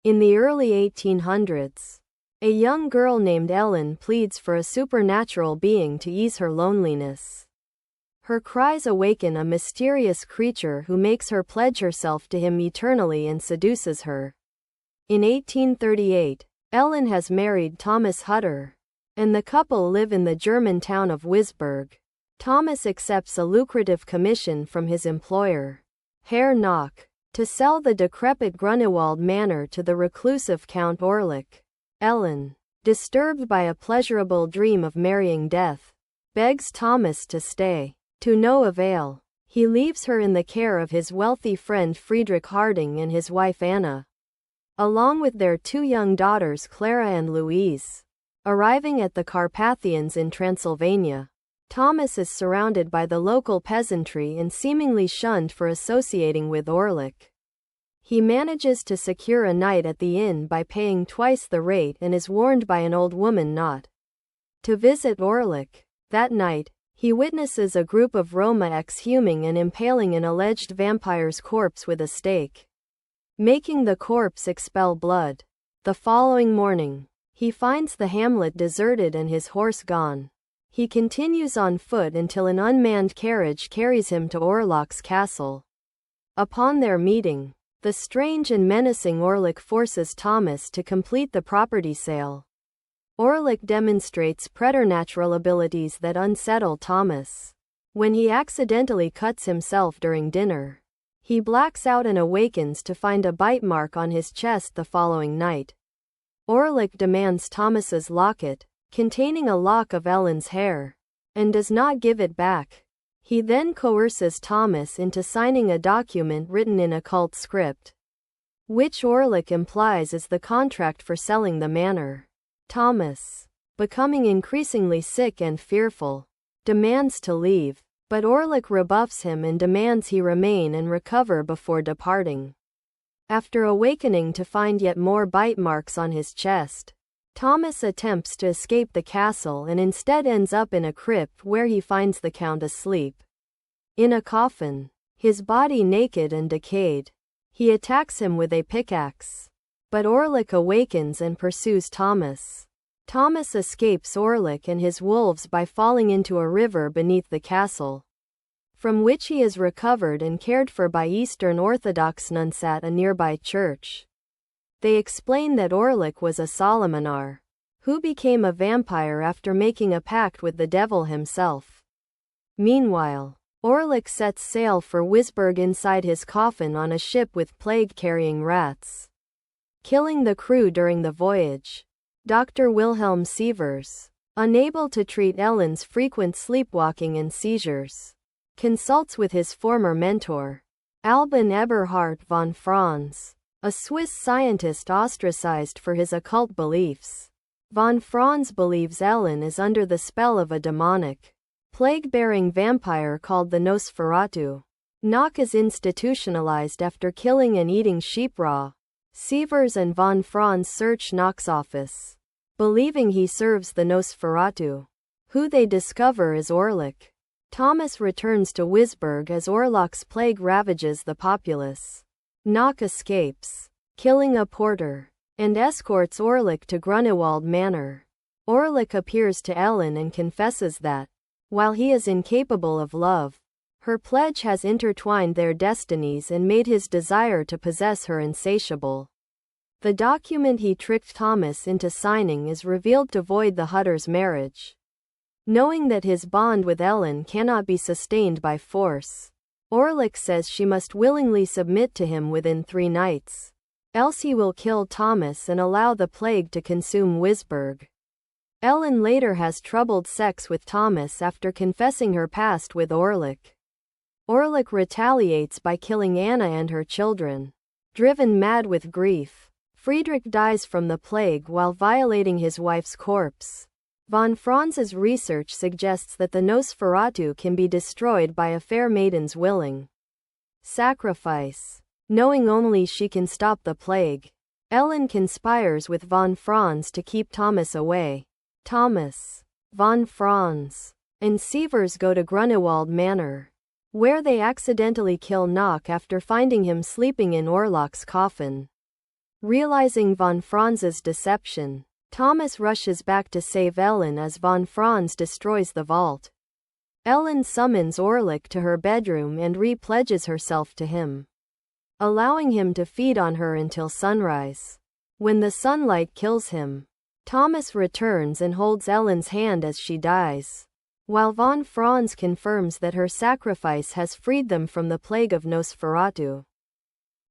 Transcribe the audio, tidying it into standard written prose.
In the early 1800s, a young girl named Ellen pleads for a supernatural being to ease her loneliness. Her cries awaken a mysterious creature who makes her pledge herself to him eternally and seduces her. In 1838, Ellen has married Thomas Hutter, and the couple live in the German town of Wisburg. Thomas accepts a lucrative commission from his employer, Herr Nock, to sell the decrepit Grunewald manor to the reclusive Count Orlik. Ellen, disturbed by a pleasurable dream of marrying death, begs Thomas to stay. To no avail, he leaves her in the care of his wealthy friend Friedrich Harding and his wife Anna, along with their two young daughters Clara and Louise. Arriving at the Carpathians in Transylvania, Thomas is surrounded by the local peasantry and seemingly shunned for associating with Orlik. He manages to secure a night at the inn by paying twice the rate and is warned by an old woman not to visit Orlik. That night, he witnesses a group of Roma exhuming and impaling an alleged vampire's corpse with a stake, making the corpse expel blood. The following morning, he finds the hamlet deserted and his horse gone. He continues on foot until an unmanned carriage carries him to Orlok's castle. Upon their meeting, the strange and menacing Orlik forces Thomas to complete the property sale. Orlik demonstrates preternatural abilities that unsettle Thomas. When he accidentally cuts himself during dinner, he blacks out and awakens to find a bite mark on his chest the following night. Orlik demands Thomas's locket, containing a lock of Ellen's hair, and does not give it back. He then coerces Thomas into signing a document written in occult script, which Orlik implies is the contract for selling the manor. Thomas, becoming increasingly sick and fearful, demands to leave, but Orlik rebuffs him and demands he remain and recover before departing. After awakening to find yet more bite marks on his chest, Thomas attempts to escape the castle and instead ends up in a crypt where he finds the Count asleep in a coffin, his body naked and decayed. He attacks him with a pickaxe, but Orlik awakens and pursues Thomas. Thomas escapes Orlik and his wolves by falling into a river beneath the castle, from which he is recovered and cared for by Eastern Orthodox nuns at a nearby church. They explain that Orlik was a Solomonar, who became a vampire after making a pact with the devil himself. Meanwhile, Orlik sets sail for Wisburg inside his coffin on a ship with plague-carrying rats, killing the crew during the voyage. Dr. Wilhelm Sievers, unable to treat Ellen's frequent sleepwalking and seizures, consults with his former mentor, Albin Eberhard von Franz, a Swiss scientist ostracized for his occult beliefs. Von Franz believes Ellen is under the spell of a demonic, plague-bearing vampire called the Nosferatu. Nock is institutionalized after killing and eating sheep raw. Sievers and von Franz search Nock's office, believing he serves the Nosferatu, who they discover is Orlik. Thomas returns to Wisburg as Orlok's plague ravages the populace. Nock escapes, killing a porter, and escorts Orlik to Grunewald Manor. Orlik appears to Ellen and confesses that, while he is incapable of love, her pledge has intertwined their destinies and made his desire to possess her insatiable. The document he tricked Thomas into signing is revealed to void the Hutter's marriage. Knowing that his bond with Ellen cannot be sustained by force, Orlik says she must willingly submit to him within 3 nights, else he will kill Thomas and allow the plague to consume Wisburg. Ellen later has troubled sex with Thomas after confessing her past with Orlik. Orlik retaliates by killing Anna and her children. Driven mad with grief, Friedrich dies from the plague while violating his wife's corpse. Von Franz's research suggests that the Nosferatu can be destroyed by a fair maiden's willing sacrifice. Knowing only she can stop the plague, Ellen conspires with von Franz to keep Thomas away. Thomas, von Franz, and Sievers go to Grunewald Manor, where they accidentally kill Nock after finding him sleeping in Orlok's coffin. Realizing von Franz's deception, Thomas rushes back to save Ellen as von Franz destroys the vault. Ellen summons Orlick to her bedroom and re-pledges herself to him, allowing him to feed on her until sunrise. When the sunlight kills him, Thomas returns and holds Ellen's hand as she dies, while von Franz confirms that her sacrifice has freed them from the plague of Nosferatu.